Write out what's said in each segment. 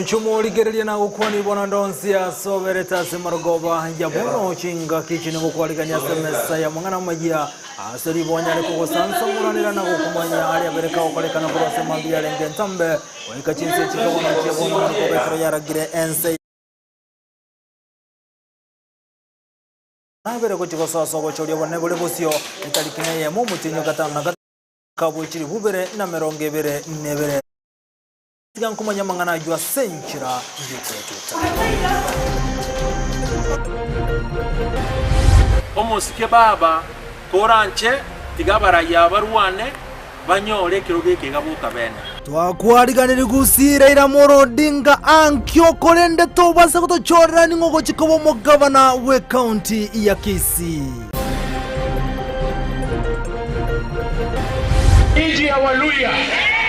Ochumo ligerelia na ukwani bona ndonsia sobereta semarogoba ya bono chinga kichini kukwalika semesa ya mwana majia asiri bonya leko sansa muranira na kukumanya ali abereka okoleka na kurose mambia lenge ntambe waika chinse chikabona chebono ko betro yaragire ense abere ko chiko soso ko chori bonne bole bosio italikine ye mu mutinyo katana kabuchiri bubere na merongebere nebere kumanya mangana jua senchira yuko omusike baba koranche tigabara yabarwane banyore kiroge kegabuka bene twakwariganira gusira ira morodinga ankyo korende tobase kutochorera ningo chikobo mugabana we county ya Kisii Inji ya Waluya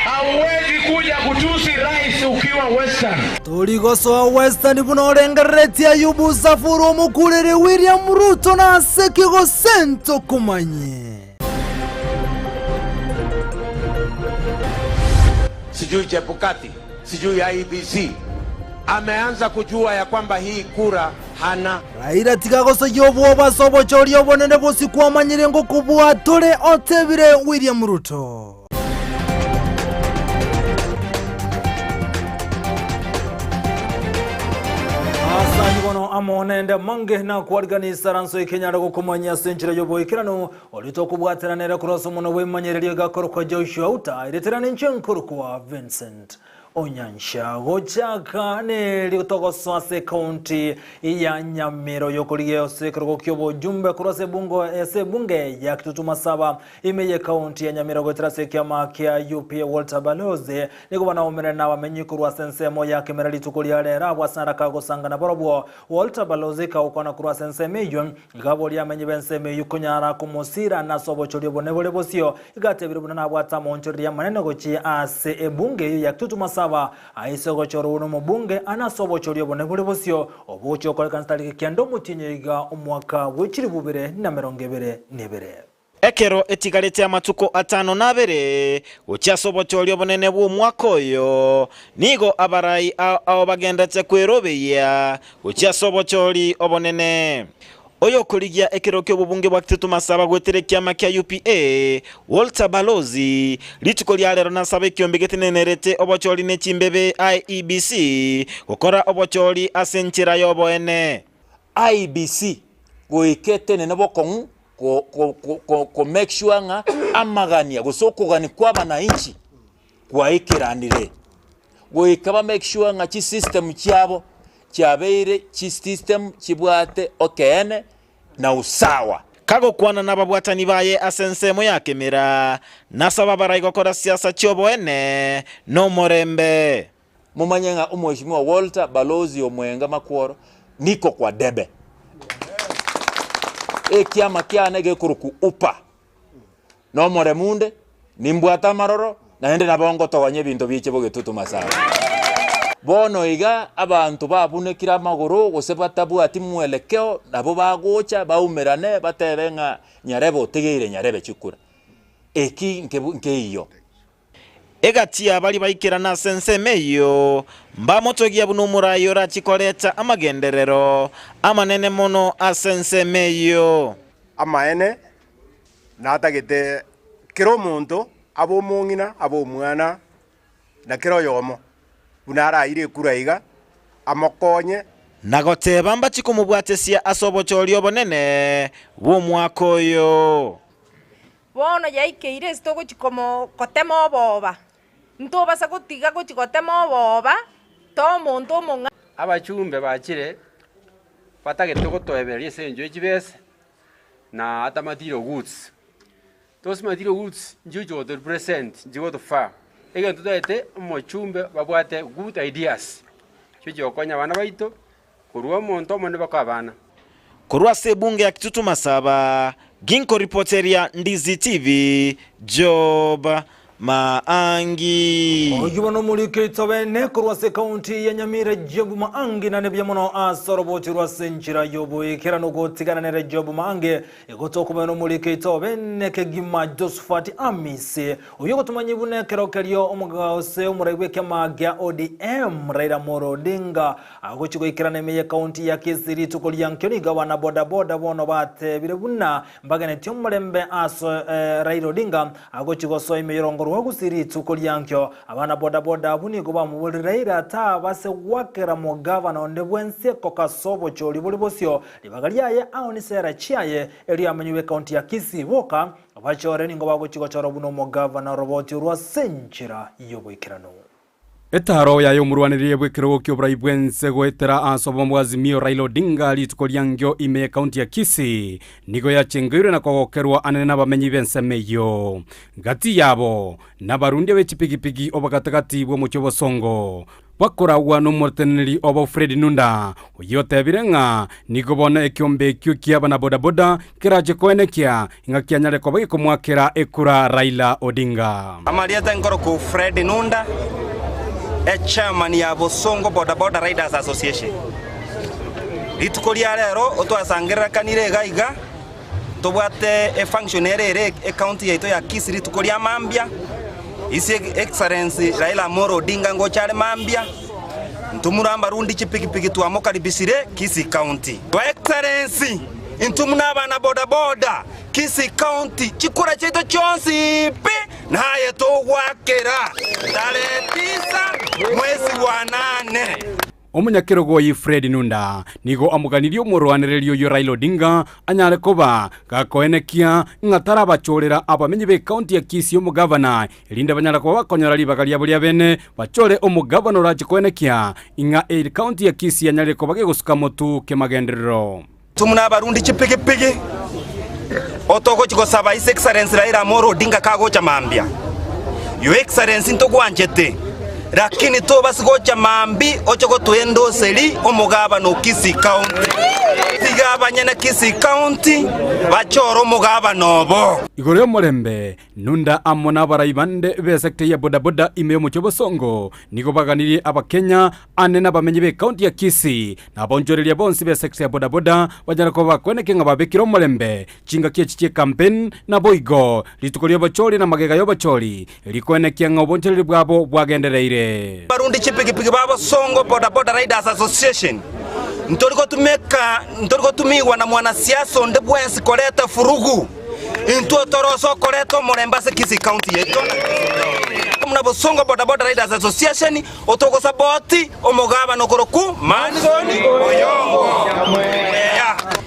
hauwezi kuja kutusi rais ukiwa Western. Tuligosoa Western bunorengeretia yubu safuru mukurere William Ruto na sekigo sento kumanye. Sijui Chebukati, sijui IBC. Ameanza kujua ya kwamba hii kura hana. Raila tigagoso yobo basobo chori obonene bosi kwamanyire ngo kubwa tole otebire William Ruto. Bono amonende mange na kuorganiza ranso Kenya gukumanya senchira yobo ikirano olitokubwateranera kuroso muno wemanyereri gakorwa Joshua uta ireterana nchenkuru kwa Vincent Onyansha gochaka ne litogoso ase county ya Nyamiro yokuliye osekero kyobo jumbe kurose bungo ese bunge ya kitutuma saba imeye county ya Nyamiro gotrase kyama kya UP Walter Baloze niko bana omere na bamenyi kurwa sensemo ya kemera litukulia lera bwasara kagosanga na borobwo Walter Baloze ka ukona kurwa sensemo yo igaboli amenyi benseme yukunyara kumusira na sobo chori bonebole bosio igatebire buna bwata monchori ya manene gochi ase ebunge ya kitutuma saba aisogo choro uno mubunge anasobo chori bonebole bosio obucho koleka nstalike kyando mutinyiga umwaka wechiri bubere na merongebere nebere Ekero etigalete amatuko atano nabere uchasobo chori bonene bwo mwaka oyo nigo abarai ao bagendetse kwerobeya uchasobo chori obonene oyo kuligia ekero kyo bubunge bwa kitutuma saba gweterekia makia UPA Walter Balozi lituko lyalero nasabe kyombegete nenerete obocholi nechimbebe IEBC gukora obocholi asenchira yobo ene IEBC goikete nenebokongu ko make sure nga amagania gusokogani kwa bananchi kwa ikiranire goikaba make sure nga chi system cyabo cyabeire chi system kibwate okene na usawa kago kwana nababwatani baye asensemo yakemera nasaba barayi gukora siasa cyobo ene no morembe mumanyenga umweshimiwa Walter Balozi omwenga makworo niko kwa debe ekiama kyane gekuruku upa no moremunde nimbwata maroro naende nabongo toganye bintu biche bogetutuma sawa bono iga abantu babunekira magoro gosebatabu ati mwelekeo nabo bagocha baumerane baterenga nyarebo tegeire nyarebe chikura eki nke iyo egatia bali baikira na sensemeyo mbamotogia bunumurayo rachikoleta amagenderero amanene mono asensemeyo amaene natagete kiro muntu abo mungina abo mwana na kiro yomo bunara ire kuraiga amokonye nagoteba mbachikumubwatesia asobocholi obonene bwo mwaka oyo bono yaikeire sitogo chikomo kotema oboba ntobasa gutiga gochikotema oboba to muntu munga abachumbe bachire batagete gotoeberia senjo echibese na atamatiro goods tos matiro goods njujo the present njugo the far ega tutete mochumbe babwate good ideas chicho konya bana baito kurwa muntu mone bakabana kurwa sebunge ya kitutuma saba ginko reporteria Ndizi TV Job Maangi. Ogibono mulike tobene kurwase county ya Nyamira Job Maangi na nebya mono asoroboti rwase nchira yobo ikera no gotigana ne Job Maangi egotokumeno mulike tobene kegima Josephat Amise uyogo tumanyibune kerokerio omugase umuraiwe kemagya ODM Raila Moro Odinga agochigo ikera ne meye county ya Kisiri tukolya nkeniga wana boda boda bono bate birebuna mbagane tyomulembe aso Raila Odinga agochigo so imirongo wagusiri tukolyankyo abana boda boda abuni go bamubuliraira ta base wakera mu governor onde bwense kokasobo choli buli bosyo libagalyaye aoni sera chiaye eri amenywe county ya Kisii boka abachore ningo bagochigo choro buno mu governor roboti rwa senchira yoboikirano Etaro ya yomurwaniriye bwekero kyo braibwense goetera asobo mwazimio Raila Odinga litukolyangyo ime county ya Kisii nigo ya chengire na kogokerwa anene n'abamenyi bense meyo gati yabo n'abarundi b'ekipigipigi obagatagati bwo mu Cyobosongo bakoragwa n'umuteneri obo Fred Nunda uyotebirenga nigo bona ekyombe kyo kyabana boda boda kiraje koenekya ngakyanyale ko bagikomwakera ekura Raila Odinga amaliata ngoro ku Fred Nunda chairman ya Bosongo Boda Boda Riders Association. Litukolia lero otwasangira kanire gaiga tobwate functionary ere county yeto ya Kisii litukolia mambia isi excellency Raila Moro Odinga ngo chale mambia ntumuramba rundi chipikipiki twamokaribisire Kisii county. Wa excellency intumuna bana boda boda Kisii county chikura cheto chonsi pe naye to wakera tarehe 9 mwezi wa 8. Omunyakirogoyi Fred Nunda nigo amuganirio murwaniririo yo Raila Odinga anyale koba gakoenekia ngatara bachorera abamenyi be county ya Kisii omugavana elinde banyala ko bakonyora libagalia buli abene bachore omugavana rachikoenekia inga el county ya Kisii anyale ko bagegusuka motu kemagenderero tumuna abarundi chipigipigi otoko chikosaba His Excellency Raila Moro Odinga kagocha mambia Your Excellency ntogwanjete lakini to basigocha mambi ochoko tuendo seli omugaba no Kisii county tigaba nyana Kisii county bachoro omugaba nobo igoro yomulembe Nunda amona baraibande be sector ya boda boda ime mu Cyobosongo nigo baganiriye abakenya anena bamenyi be county ya Kisii nabonjorelia bonsi be sector ya boda boda bajana ko bakweneke ngababekiro mulembe chinga kiye campaign na boigo litukolyo bacholi na magega yo bacholi likweneke ngobonjoreli bwabo bwagendereire barundi chipigipigi babo Songo Boda Boda Riders Association ntoriko tumiwa na mwanasiasa onde bwensi koleta furugu into toroso koleto morembase Kisii county yeto muna Bosongo Boda Boda Riders Association otoko saboti omugaba nokoroku Manzoni oyongo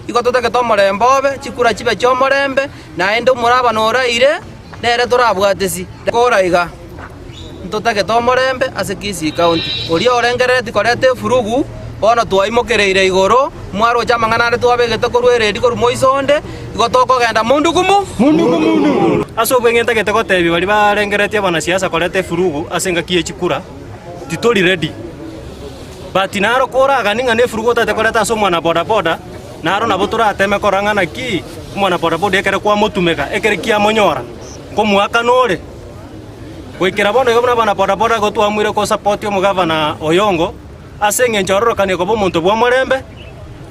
iko tutake to morembobe chikura chibe cho morembe na ende muraba noraire nere turabwatesi koraiga tutake to morembe ase Kisii county ori orengereti korete furugu bono twaimokereire igoro mwaro chamangana twabegete korweredi korumoisonde igotoko genda mundu aso bwengenta gete gotebi bali barengeretie bana siasa korete furugu asenga kie chikura titori ready but naro koraga ninga ne furugu tate koreta aso mwana boda boda naro nabo turateme korangana ki mwana boda boda ekere kwa motumeka ekere kia monyora ko mwaka nore wekera bono yobona bana boda boda go twamwire ko support yo mugavana Oyongo asenge njororo kane ko bomuntu bwa morembe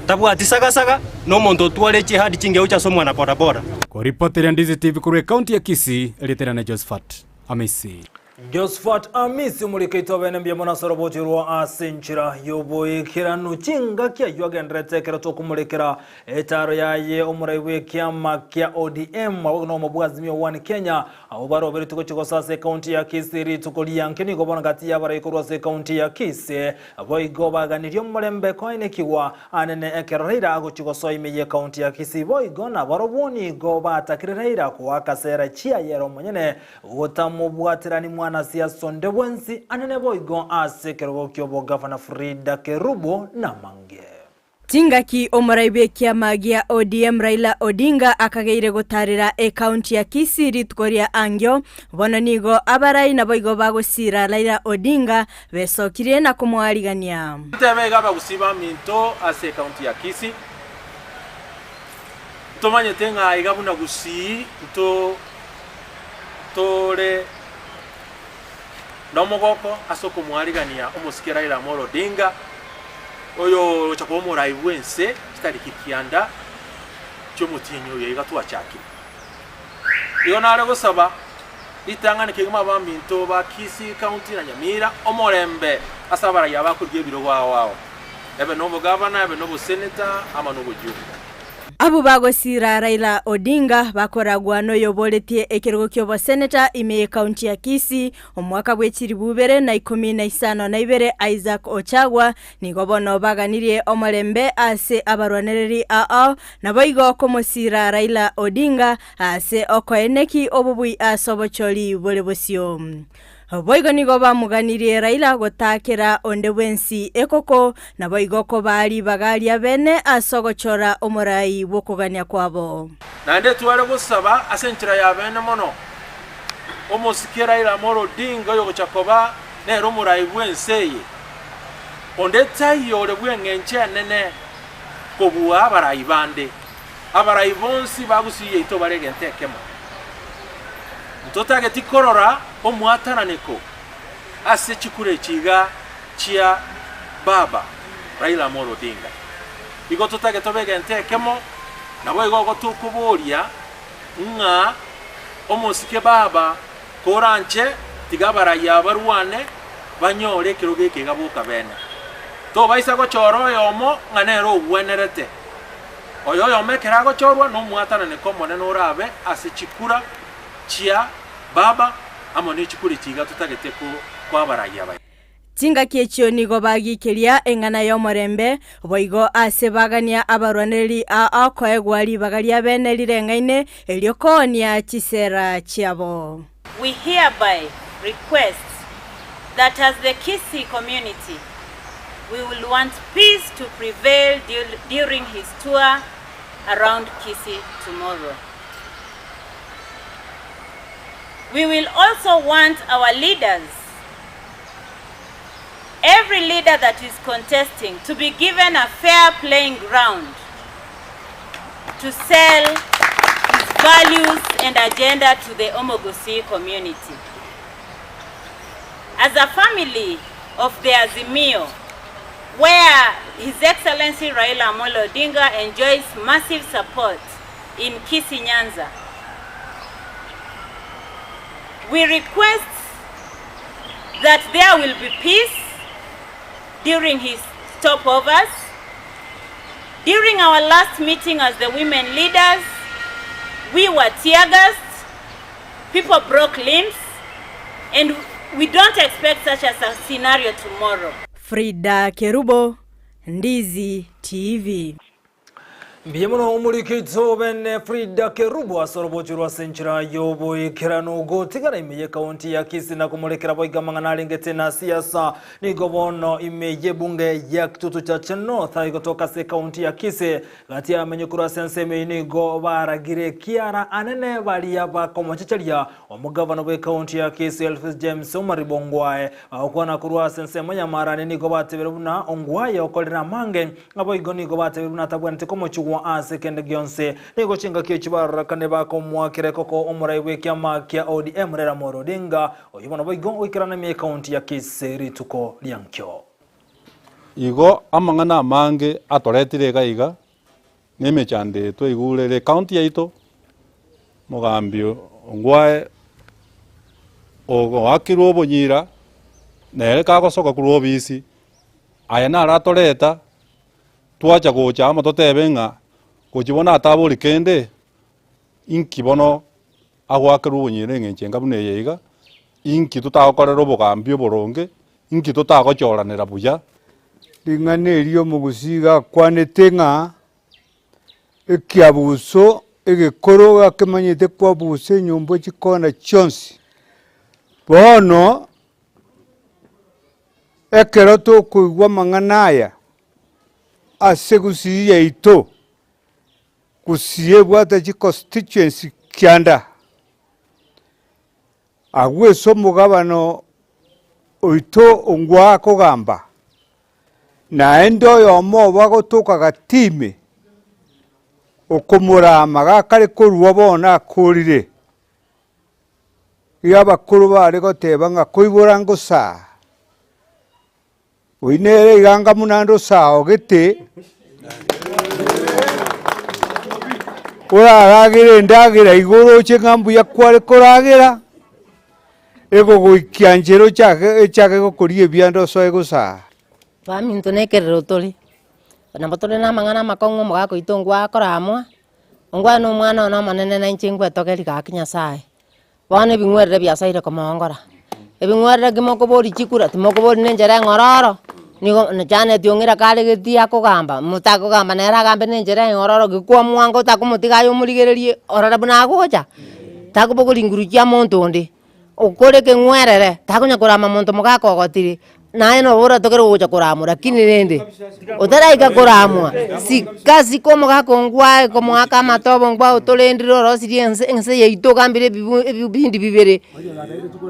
tabwati saga no muntu twalechi hadi chinge ucha somwa na boda boda ko reporter Ndizi TV kuri county ya Kisii elitera na Josephat Amisi Josephat Amisi mulikeito benembe mona soroboti rwa asenchira yoboikira nuchinga kya yogendrete kera to kumulekera etaro yaye omuraiwe kyama kya ODM no mubwazimio 1 Kenya abaro beri tuko chiko sase county ya Kisii tukolyanke ni gobona gati ya bara ikorwa se county ya Kisii boigo baganirio mulembe koinekiwa anene ekerera ago chiko soime ye county ya Kisii boigo na baroboni go batakirira kwa kasera chia yero monyene utamubwatirani na siasa ndebwensi anene boigo asekero kyobo gavana Frida Kerubo na mange Tingaki omuraibe kiamagia ODM Raila Odinga akageire gutarira county ya Kisii ritkoria angyo bono nigo abarai na boigo bagusira Raila Odinga besokire na kumwarigania tebega bagusiba minto ase county ya Kisii tomanye tenga igabuna gusi to tore nomogoko asoko mwarigania omusike Raila Amolo Odinga oyo chako muraibu ense kitari kikianda cyomutinyo oyo igatwa chaki iyo nare gusaba litangane kigema baminto ba Kisii County na Nyamira omorembe asabara yabakurye biro wao ebe nobo governor ebe nobo senator ama nobo judge abo bagosira Raila Odinga bakoragwa no yoboletie ekirugo kyobo senator ime county ya Kisii omwaka bwekiri bubere na 15 na ibere Isaac Ochagwa nigo bono baganirie omorembe ase abarwanereri ao naboigo komosira Raila Odinga ase okoeneki obubui asobochori bolebosio boigo nigo bamuganirie Raila gotakera onde bwensi ekoko na boigo ko bali bagalia bene asogochora omorai bokogania kwabo nande tuwale gusaba asenchira ya bene mono omusike Raila Amolo Odinga yo gochakoba ne romurai bwenseye onde tayo le bwengenche nene kobua abarai bande abarai bonsi bagusiye ito baregentekemo Tota geti korora omwatananeko ase chikure chiga chia baba Raila Amolo Odinga igo tota getobege ntekemo nabo igo gotukuburia nga omusike baba koranche tigabara ya barwane banyore kiroge kigabuka bene to baisa go choro yomo nganero wenerete oyo yomekera go chorwa no mwatananeko monene orabe ase chikura chia baba amone chikuri chiga tutagete ko kwabaraya bai tinga kiechio nigo bagikeria engana yo morembe boigo ase bagania abarwaneri a koegwari bagaria bene lirengaine eliokonia chisera chiabo. We hereby request that as the Kisii community we will want peace to prevail during his tour around Kisii tomorrow. We will also want our leaders, every leader that is contesting, to be given a fair playing ground to sell his values and agenda to the Omogusi community. As a family of the Azimio, where His Excellency Raila Amolo Odinga enjoys massive support in Kisii Nyanza, we request that there will be peace during his stopovers. During our last meeting as the women leaders, we were tear-gassed, people broke limbs, and we don't expect such a scenario tomorrow. Frida Kerubo, Ndizi TV. Biyemuno umurikito bene Frida Kerubo asorobochirwa senchira yobo ikirano gotigara imeye kaunti ya Kisii na kumulekera boiga mangana ngete na siasa nigo bono imeye bunge ya kitutu cha North kutoka se kaunti ya Kisii gati ya menyukura senseme nigo baragire kiara anene bali yaba komochicheria omugavana we kaunti ya Kisii Elvis James Omaribongwae akwana kurwa senseme nyamara nigo bateberuna ongwaye okolera mange aboigo nigo bateberuna tabwanite komochi ase kende gionse nigo chinga kichibara kane bako mwakire koko omuraiwe kyama kya ODM Raila Amolo Odinga oyibona boigo oikirana mi county ya Kisii tuko liankyo igo amangana mange atoretire gaiga nemechande to igulele county yaito mogambio ngwae ogo akiro bonyira nere kagosoka kuru obisi aya naratoreta twacha gocha amatotebenga kuchibona atabuli kende inkibono agwakira unyire ngencenga bune yeiga inki tutakorera obugambio boronge inki tutagochoranira buya lingane elio mugusiga kwanetenga ekiabuso egekoro akemanyete kwabuse nyombo chikona chonsi bono ekero to kuigwa manganaya asegusi yaito kusiye bwata chi constituency kyanda agwe somugabano oito ongwa kogamba na endo yomo bagotuka gatime okomura magakare koruwa bona akurire iga bakuru bari goteba ng'a koibora ngosa oinere iganga munando sao gete oraragire ndagira iguru chengambu ya kware koragira ego goikia njero chake gokorie biando so egosa Baminto nekerero tori. Na batore na mangana makongo mogako itongwa koramwa. Ongwa no mwana no manene na nchingwe tokeri ka kinyasai. Bane bingwerere byasaire komongora. Ebingwerere kimoko bori chikura timoko bori nenjere ngororo. Nigo njane tiongera kale getia kugamba. Mutako gamba nera gambe nenjere ngororo gikwa mwango takumutiga yo murigererie orara buna goja. Takubogori nguru kya monto ndi. Okore ke ngwerere takunya kurama monto mogako gotiri. Nae no bora tokero gocha kuramura kini nende otaraika kuramwa si kazi komo gakongwa komo aka matobo ngwa otolendiro rosiri ense yeito kambire bibindi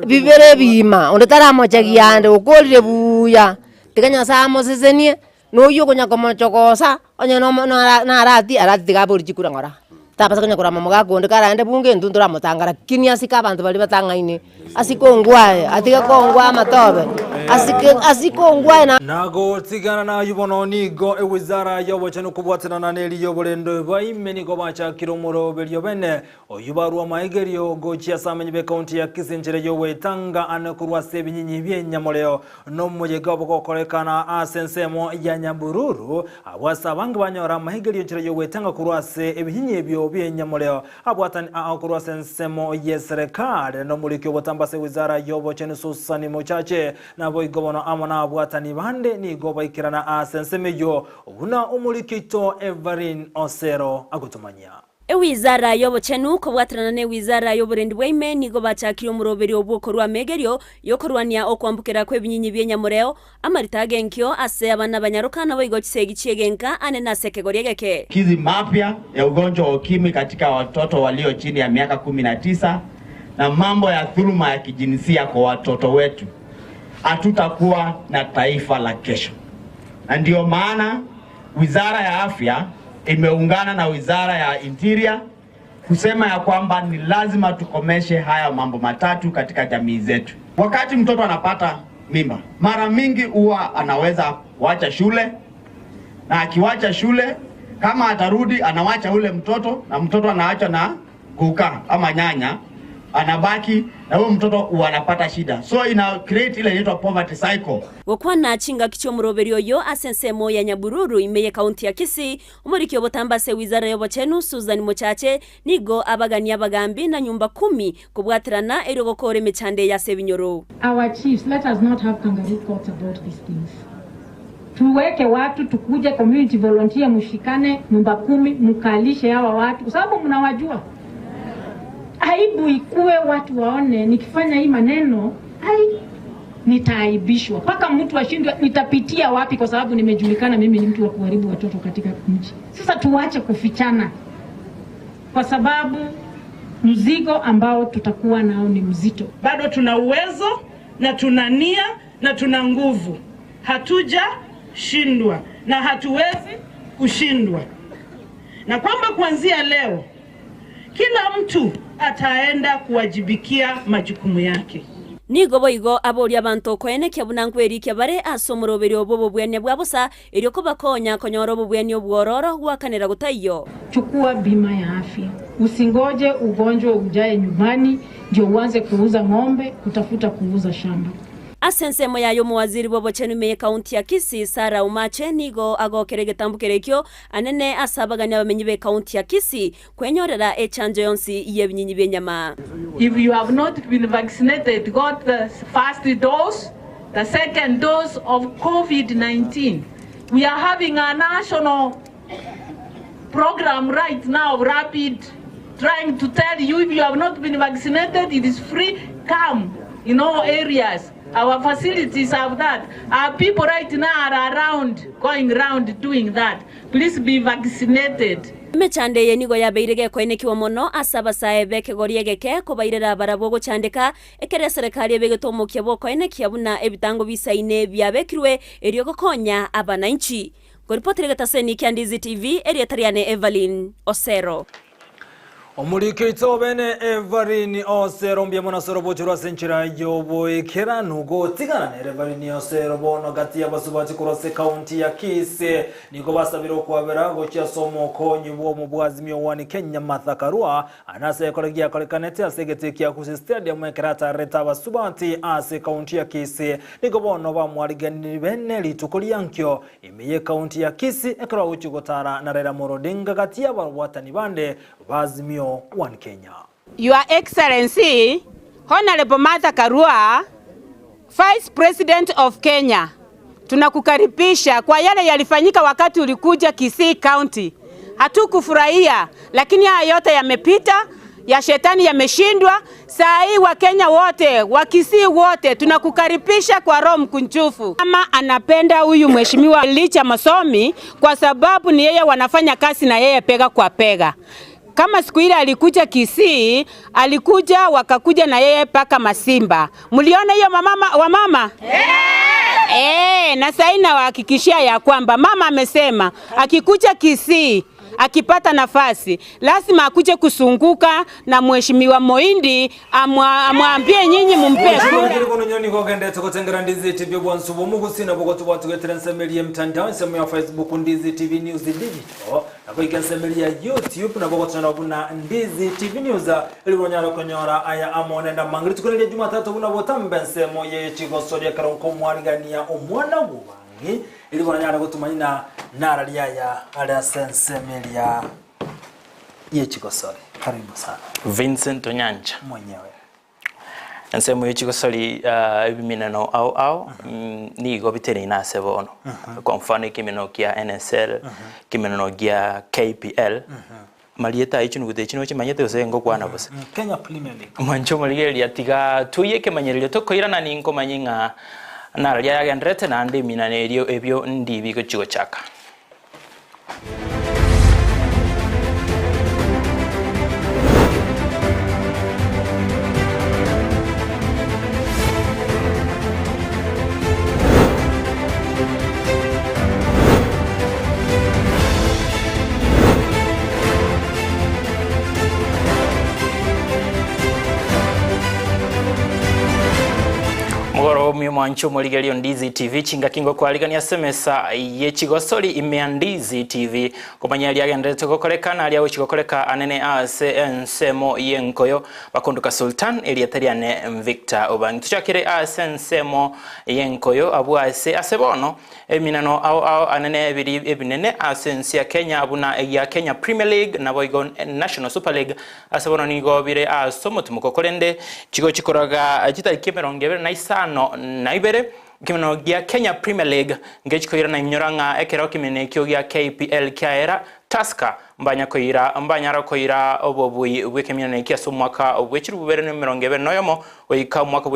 bibere bima ondatara chagiande okolire buya tikanya samo sesenie no yo konya komo chokosa onye no na arati gabori chikura ngora tapasa konya kurama mogako ndikara ende bunge ndundura motangara kini asika abantu bali batangaine asikongwae atiga kongwa matobe asikongwae na nago tigana na yubono nigo ewizara yobocheno kubwatana na neli yobolendo baimeni go bacha kiromoro belyo bene oyubarwa maigerio gochia samenyi be county ya Kisenjere yowetanga anakurwa sebinyinyi byenyamoleo no moje gabo kokorekana asensemo ya Nyabururu abwasa bangi banyora maigerio chire yowetanga kurwase ebinyinyi ebyo byenyamoleo abwatani akurwa sensemo yeserekare no mulikyo botambase wizara yobocheno susani mochache na boigobono amana abwatani bande ni goba ikirana asensemeyo ubuna umulikito Everin Osero agutumanya Ewizara yobochenu kobwatrana ne wizara yoborendi bweime nigo bachakiro muroberi obwokorwa megerio yokorwania okwambukira kwebinyinyi byenyamureo amaritage nkyo ase abana banyarukana boigo chisegi chiegenka ane na sekegoria geke kizi mapya ya ugonjwa wa ukimwi katika watoto walio chini ya miaka 19 na mambo ya dhuluma ya kijinsia kwa watoto wetu hatutakuwa na taifa la kesho. Na ndio maana Wizara ya Afya imeungana na Wizara ya Interior kusema ya kwamba ni lazima tukomeshe haya mambo matatu katika jamii zetu. Wakati mtoto anapata mimba, mara mingi huwa anaweza kuacha shule, na akiwacha shule kama atarudi anawacha ule mtoto na mtoto anaacha na kuka ama nyanya anabaki na huyo mtoto anapata shida, so ina create ile inaitwa poverty cycle. Gokwana chinga kicho muroberi oyo asensemo ya Nyabururu imeye county ya Kisii umurikyo botambase wizara yobochenu Susan Mochache nigo abagani abagambi na nyumba 10 kubwatirana ero gokore mechande ya Sebinyoro. Our chiefs, let us not have kangaroo courts about these things. Tuweke watu tukuje community volunteer mushikane nyumba 10 mkalishe hawa watu kwa sababu mnawajua. Aibu ikuwe watu waone nikifanya hii maneno nitaaibishwa paka mtu ashindwe nitapitia wapi kwa sababu nimejulikana mimi ni mtu wa kuharibu watoto katika mji. Sasa tuache kufichana kwa sababu mzigo ambao tutakuwa nao ni mzito. Bado tuna uwezo na tuna nia na tuna nguvu. Hatuja shindwa na hatuwezi kushindwa. Na kwamba kuanzia leo kila mtu ataenda kuwajibikia majukumu yake. Nigo boigo abori abantu kwene kyabunangweri kyabare asomoroberi obobo bwene bwabusa iryo kobakonya konyoro bwene obwororo gwakanira gutayo. Chukua bima ya afya. Usingoje ugonjwa ujae nyumbani ndio uanze kuuza ng'ombe, kutafuta kuuza shamba. Asensemo yayo muwaziri bobochenu meye county ya Kisii Sara Umache nigo agokerege tambukerekyo anene asabaganya bamenyi be county ya Kisii kwenyorera echanjo yonsi yebinyinyi byenyama. If you have not been vaccinated, got the first dose, the second dose of COVID-19, we are having a national program right now, rapid, trying to tell you if you have not been vaccinated, it is free, come in all areas. Our facilities have that. Our people right now are around, going around doing that. Please be vaccinated. Mechande yenigo ya beirege kwene kiwa mono asaba saebe kegorie geke kubairera barabo gochandika ekere serikali ebegetomokia boko ene kiabuna ebitango bisaine byabekirwe eriyo gokonya abananchi. Goripotire gataseni kya Ndizi TV erietariane Evelyn Osero. Omulikeito bene Evarini Osero mbye monasoro bochura senchira yoboekera nugo tigana ne Evarini Osero bono gati y'abasubati kurose county ya Kise niko basabira kwabera go kyasomo konyi bwo mu bwazimyo wani Kenya Mathakarua anase ekologia kolekanete asegete ya ku stadium ekrata reta basubati ase county ya Kise niko bono bamwarigani bene litukoliankyo imeye county ya Kise ekra uchigotara na Raila Odinga gati y'abarwatani bande bazimyo One Kenya. Your Excellency, Honorable Martha Karua, Vice President of Kenya, tunakukaribisha kwa yale yalifanyika wakati ulikuja Kisii County. Hatukufurahia, lakini haya yote yamepita, ya shetani yameshindwa. Saa hii wa Kenya wote, wa Kisii wote, tunakukaribisha kwa roho mkunjufu. Mama anapenda huyu mheshimiwa licha masomi kwa sababu ni yeye wanafanya kazi na yeye pega kwa pega. Kama siku ile alikuja Kisii, alikuja wakakuja na yeye paka Masimba. Mliona hiyo mama? Na sasa nawahakikishia ya kwamba mama amesema akikuja Kisii, akipata nafasi, lazima akuje kusunguka na mheshimiwa Moindi amwambie nyinyi mumpe kura. Kono nyoni kogende tukotengera Ndizi TV bwansubo mugusina bogoto bwatugeteransemelie mtandao semu ya Facebook Ndizi TV News Digital na kuikansemelia YouTube na bogoto na buna Ndizi TV News ilibonyara konyora aya amonenda mangiri tukolelia Jumatatu buna botambe nsemo ye chigosoria karonko mwarigania omwana wubangi ilibonyara gutumanyina nara liaya ala sensemelia ye chigosori. Karibu sana Vincent Onyanja mwenyewe. Nsemo yechikosoli ibiminano au ni gobiteri na sebono. Kwa mfano kimino kia NSL, kimino kia KPL. Malieta ichinu gute chino chimanyete usengo kwana bose. Kenya Premier League. Mancho maligeli atiga tuyeke manyerele tokoira na ninko manyinga na ya gandrete na ande minanerio ebyo ndibi ko chigo chaka. Mwancho moligelio Ndizi TV chinga kingo kwa aligania semesa yechigosoli imea Ndizi TV kumanyali agendete kokolekana aliawo chikokoleka anene ase nsemo yenkoyo bakunduka Sultan eliatariane Victor Obangi tuchakire ase nsemo yenkoyo abu ase asebono eminano au anene ebinene ase nsia Kenya abuna ya Kenya Premier League na boigo National Super League asebono nigo bire asomo tumukokolende chigo chikoraga chitariki 25 naibere kimeno gia Kenya Premier League ngechikoira na imnyoranga ekero kimene kyo gia KPL kyaera Tusker mbanyara koira obobui bwekemene kya somwaka obwechiru bubere 20 noyomo oyika mwaka